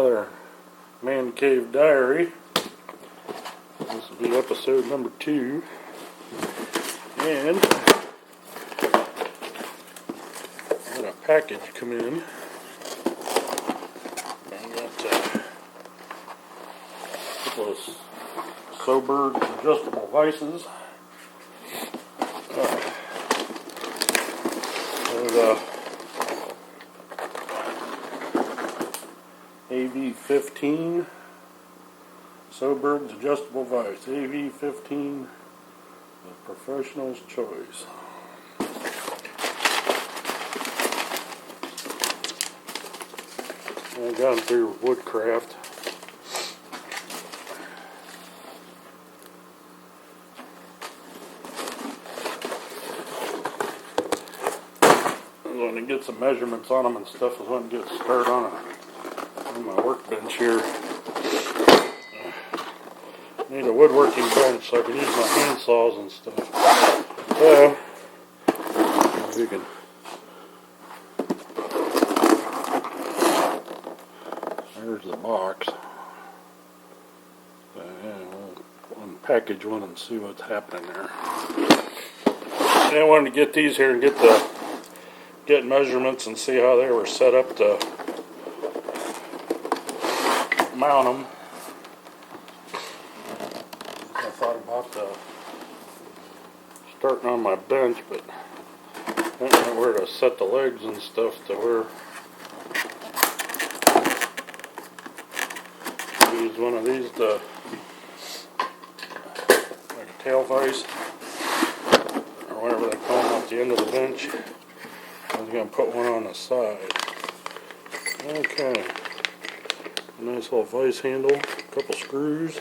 another Man Cave Diary. This will be episode number 2. And I had a package come in. I got a couple of Sjobergs adjustable vises. There's AV15 Sjobergs adjustable vise. AV15, the professional's choice. I've gone through woodcraft. I was going to get some measurements on them and stuff. I was going to get started on my workbench here. I need a woodworking bench so I can use my hand saws and stuff. So, if you can. There's the box. We'll unpackage one and see what's happening there. And I wanted to get these here and get measurements and see how they were set up to mount them. I thought about starting on my bench, but I don't know where to set the legs and stuff to where I use one of these to like a tail vise or whatever they call them at the end of the bench. I was going to put one on the side. Okay. A nice little vise handle, a couple screws,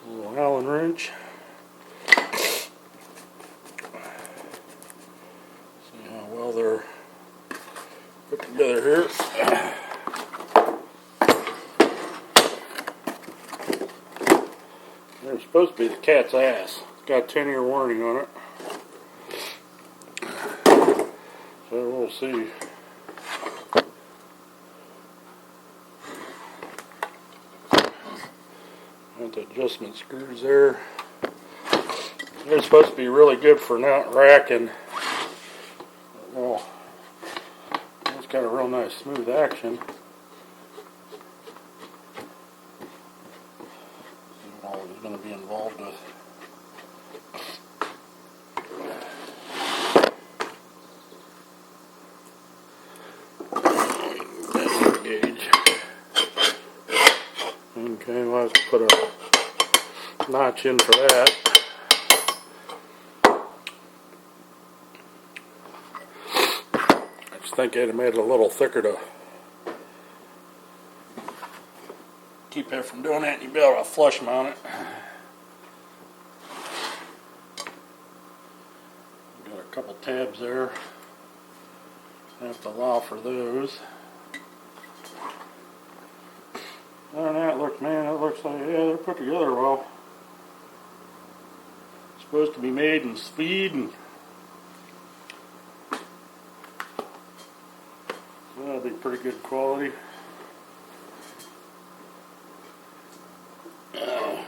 a little Allen wrench. See how well they're put together here. They're supposed to be the cat's ass. It's got a 10-year warning on it. So we'll see. Got the adjustment screws there. They're supposed to be really good for not racking. Well, it's got a real nice smooth action. See what all is going to be involved with. Gauge. Okay, well, let's put a notch in for that. I just think I'd have made it a little thicker to keep that from doing that, and you'd be able to flush mount it. Got a couple tabs there. I have to allow for those. Other than that, it looks like, yeah, they're put together well. It's supposed to be made in Sweden. So that'll be pretty good quality. I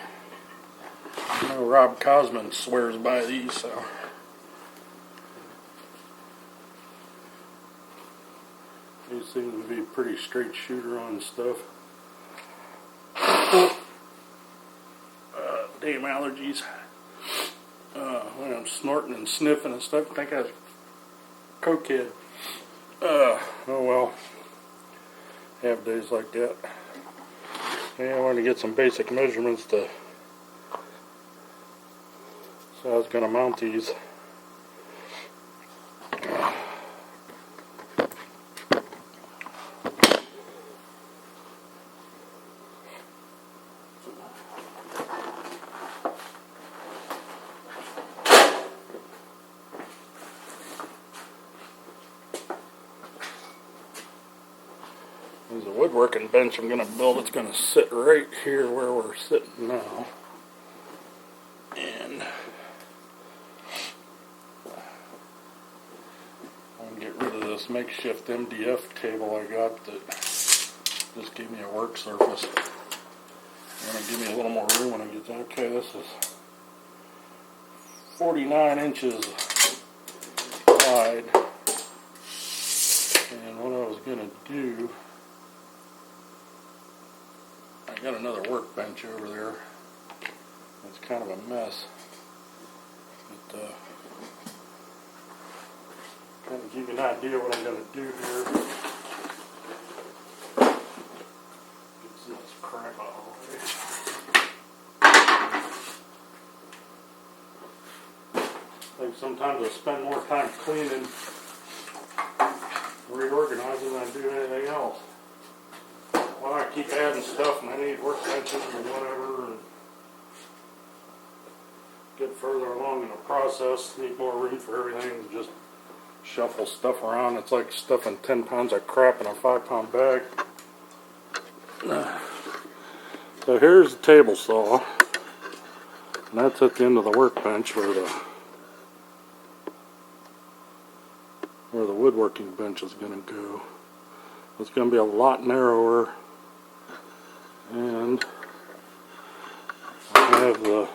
know Rob Cosman swears by these, so. These seem to be pretty straight shooter on stuff. Damn allergies. When I'm snorting and sniffing and stuff, I think I was a cokehead. Oh well. Have days like that. Yeah, I wanted to get some basic measurements so I was going to mount these. There's a woodworking bench I'm going to build. It's going to sit right here where we're sitting now. And I'll get rid of this makeshift MDF table I got that Just give me a work surface. And it'll give me a little more room when I get done. Okay, this is 49 inches wide. And what I was going to do, I got another workbench over there. It's kind of a mess. But, kind of give you an idea what I'm going to do here. Get some of this crap out of the way. I think sometimes I spend more time cleaning, reorganizing than I do anything else. Well, I keep adding stuff and I need workbenches or whatever, and get further along in the process, need more room for everything, and just shuffle stuff around. It's like stuffing 10 pounds of crap in a 5-pound bag. So here's the table saw, and that's at the end of the workbench where the woodworking bench is going to go. It's going to be a lot narrower, and I have the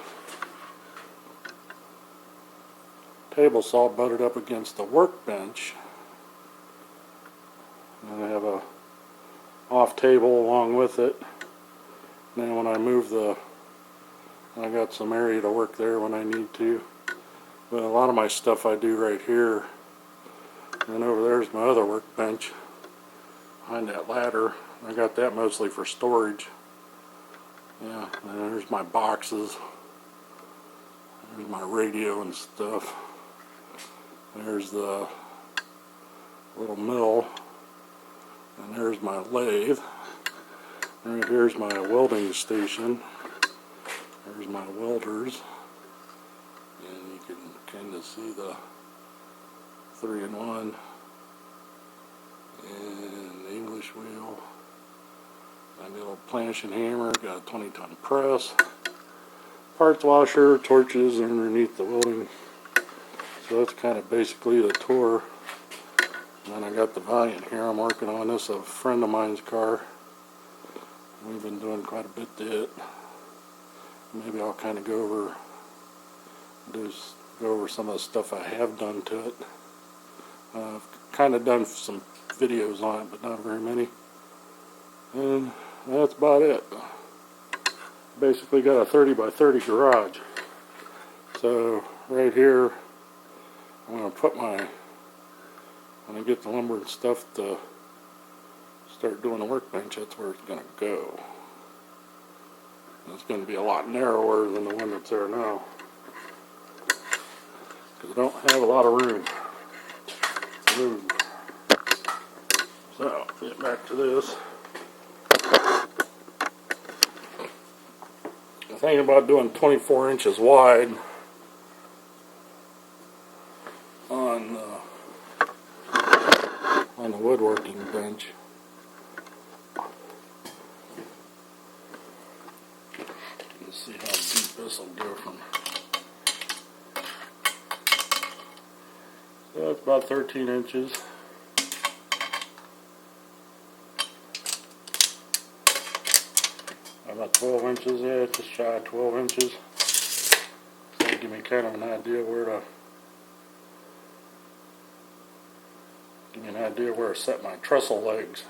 table saw butted up against the workbench, and I have a off table along with it. And then when I move I got some area to work there when I need to. But a lot of my stuff I do right here. And over there's my other workbench behind that ladder. I got that mostly for storage. Yeah, and there's my boxes. There's my radio and stuff. There's the little mill. And there's my lathe. Right here's my welding station. There's my welders. And you can kind of see the 3-in-1 and the English wheel. My little planching hammer, got a 20-ton press, parts washer, torches underneath the welding. So that's kind of basically the tour. And then I got the Valiant here I'm working on. This is a friend of mine's car. We've been doing quite a bit to it. Maybe I'll kind of go over some of the stuff I have done to it. I've kind of done some videos on it, but not very many. And that's about it. Basically got a 30 by 30 garage. So right here, I'm going to put when I get the lumber and stuff to start doing the workbench, that's where it's going to go. And it's going to be a lot narrower than the one that's there now, because I don't have a lot of room to move. So, get back to this. I'm thinking about doing 24 inches wide on the woodworking bench. Let's see how deep this will go from. So it's about 13 inches. About 12 inches, yeah, just shy of 12 inches. So it'll give me kind of an idea where to set my trestle legs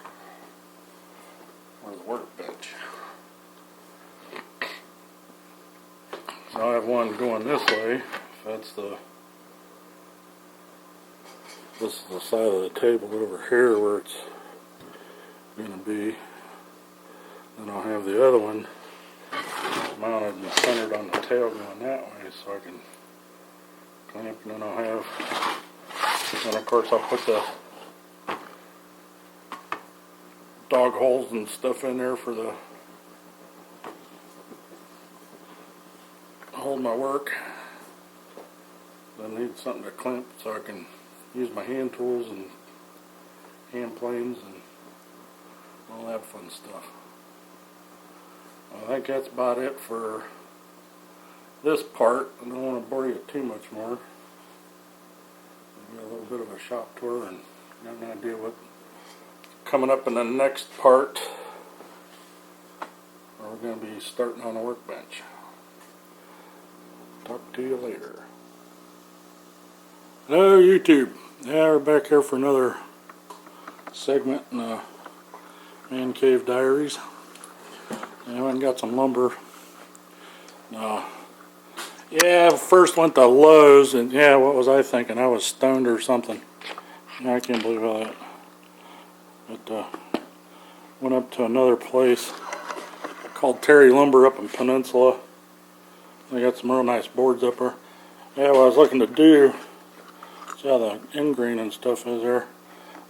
or the workbench. So I have one going this way. This is the side of the table over here where it's going to be. Then I'll have the other one mounted and centered on the tail going that way, so I can clamp. And then I'll have, and of course I'll put the dog holes and stuff in there for the hold my work. I need something to clamp so I can use my hand tools and hand planes and all that fun stuff. I think that's about it for this part. I don't want to bore you too much more. Got a little bit of a shop tour and got an idea what's coming up in the next part. going to be starting on a workbench. Talk to you later. Hello YouTube. Yeah, we're back here for another segment in the Man Cave Diaries. And I went and got some lumber. Yeah, first went to Lowe's, and yeah, what was I thinking? I was stoned or something. Yeah, I can't believe all that. But went up to another place called Terry Lumber up in Peninsula. They got some real nice boards up there. Yeah, what I was looking to do, see how the end grain and stuff is there.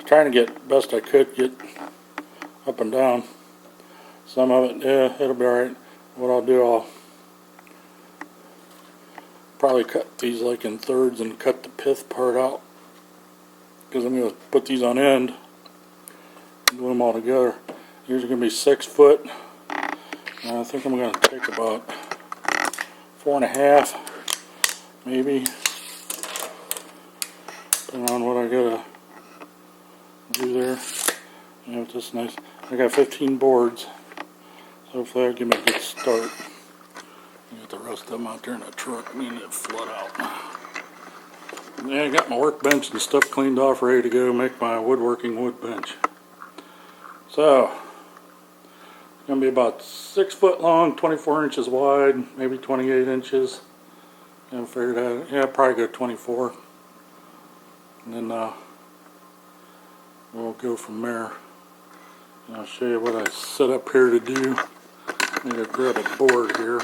Trying to get best I could get up and down. Some of it, yeah, it'll be alright. What I'll do, I'll probably cut these like in thirds and cut the pith part out, because I'm going to put these on end and glue them all together. These are going to be 6 foot. I think I'm going to take about 4.5, maybe, depending on what I got to do there. You know, it's just nice. I got 15 boards, so hopefully that'll give me a good start. Got the rest of them out there in the truck. I mean, it flood out. Yeah, I got my workbench and stuff cleaned off, ready to go make my woodworking woodbench. So, it's going to be about 6 foot long, 24 inches wide, maybe 28 inches. I haven't figured out. Yeah, probably go 24. And then we'll go from there. And I'll show you what I set up here to do. I'm going to grab a board here.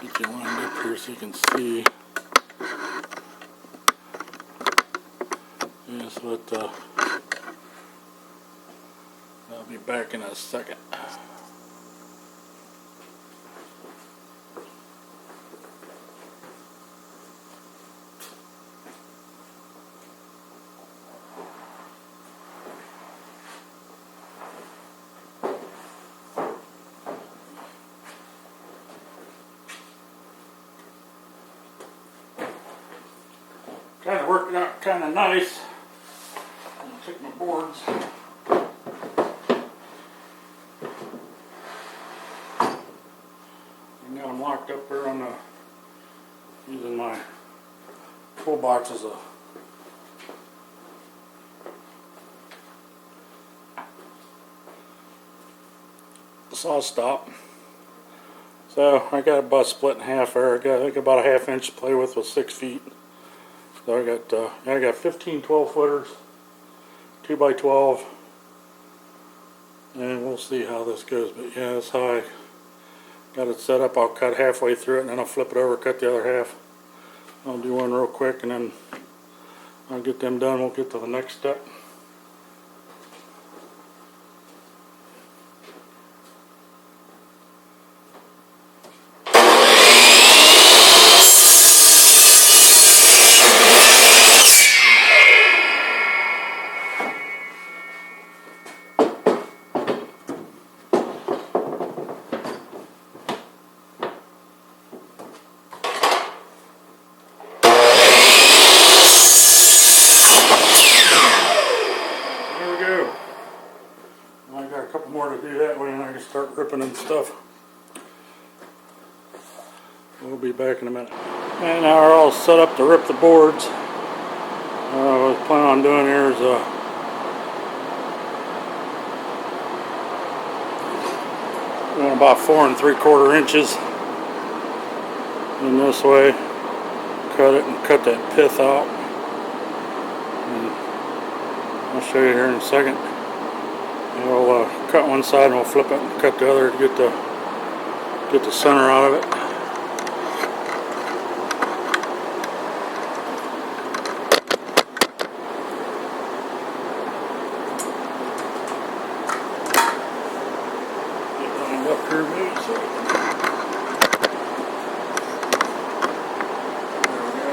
Get you lined up here so you can see. Yeah, so I'll be back in a second. Kind of worked out kind of nice. I'm going to take my boards. I got them locked up there on the, using my toolbox as a saw stop. So I got a bus split in half there. I got, I think, about a 1/2 inch to play with 6 feet. So I got 15 12 footers, 2x12, and we'll see how this goes. But yeah, that's how I got it set up. I'll cut halfway through it, and then I'll flip it over, cut the other half. I'll do one real quick, and then I'll get them done. We'll get to the next step. More to do that way, and I can start ripping and stuff. We'll be back in a minute. And now we're all set up to rip the boards. What I was planning on doing here is going about 4 3/4 inches in this way. Cut it and cut that pith out. And I'll show you here in a second. And we'll cut one side and we'll flip it and cut the other to get the center out of it. Get lined up here maybe so. There we go.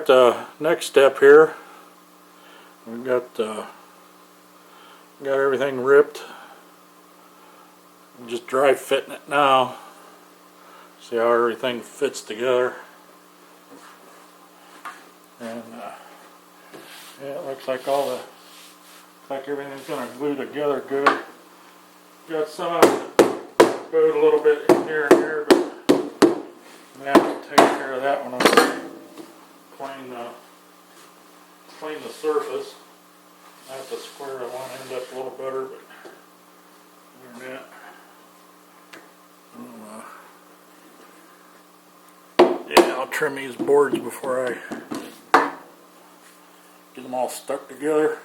at the next step here. We've got everything ripped. I'm just dry fitting it now. See how everything fits together. And yeah, it looks like everything's gonna glue together good. Got some of it bowed a little bit in here and here, but I'm gonna have to take care of that when I clean the surface. I have to square the one end up a little better, but other than that, yeah, I'll trim these boards before I get them all stuck together.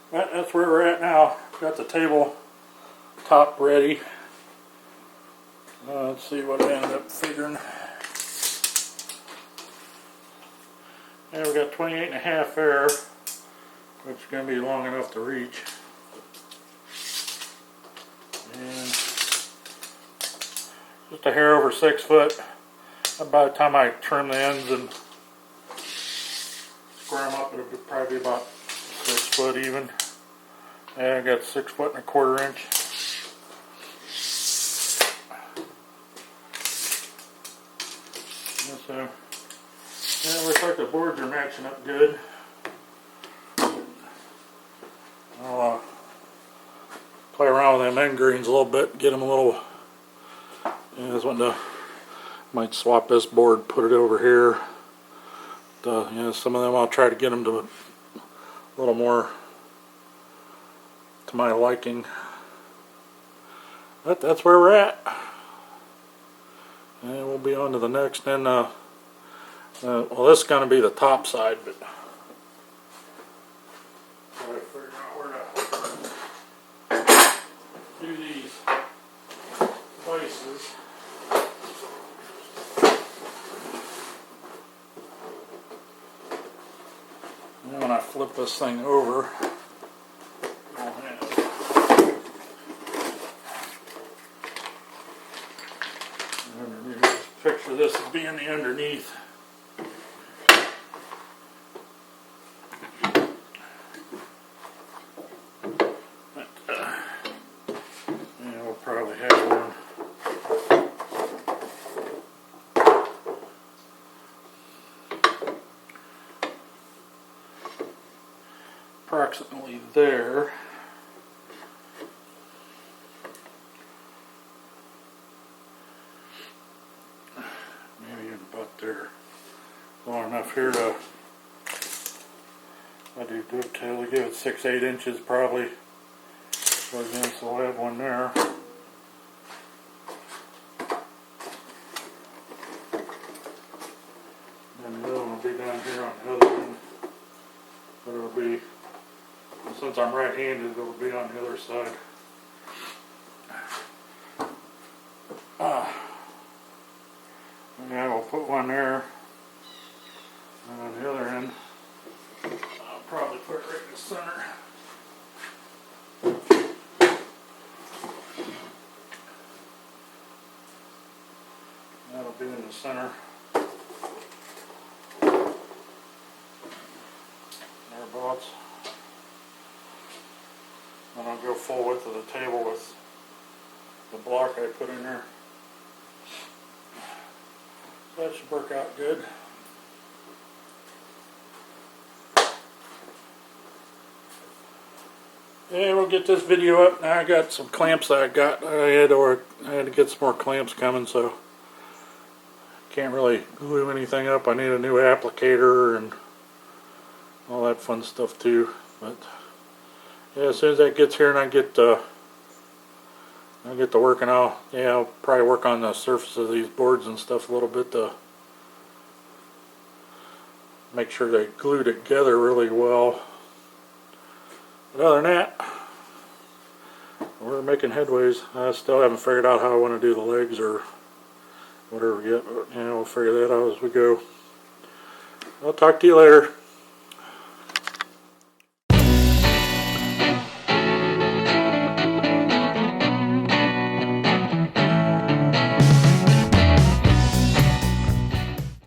But that's where we're at now. Got the table top ready. Let's see what I ended up figuring. And we got 28.5 there, which is going to be long enough to reach. And just a hair over 6 foot. By the time I trim the ends and square them up, it'll probably be about 6 foot even. And I got 6 1/4 inch. And so, yeah, it looks like the boards are matching up good. I'll play around with them end greens a little bit, get them a little. Yeah, I just want to. Might swap this board, put it over here. Some of them I'll try to get them to a little more to my liking. But that's where we're at. And we'll be on to the next. And well, this is going to be the top side, but try to figure out where to do these vises. And then when I flip this thing over, I'll have underneath. Picture this as being the underneath. But, yeah, we'll probably have one. Approximately there. Maybe about there. Long enough here to, I do dovetail to give it 6-8 inches probably. So again, so I'll have one there. And the other one will be down here on the other end. But it'll be, since I'm right-handed, it'll be on the other side. Yeah, we'll put one there. And on the other end, I'll probably put it right in the center. That'll be in the center. Thereabouts. And I'll go full width of the table with the block I put in there. That should work out good. Yeah, we'll get this video up. Now I got some clamps that I got. I had to get some more clamps coming, so can't really glue anything up. I need a new applicator and all that fun stuff too. But yeah, as soon as that gets here and I get to working, I'll probably work on the surface of these boards and stuff a little bit to make sure they glue together really well. But other than that, we're making headways. I still haven't figured out how I want to do the legs or whatever yet, but we'll figure that out as we go. I'll talk to you later.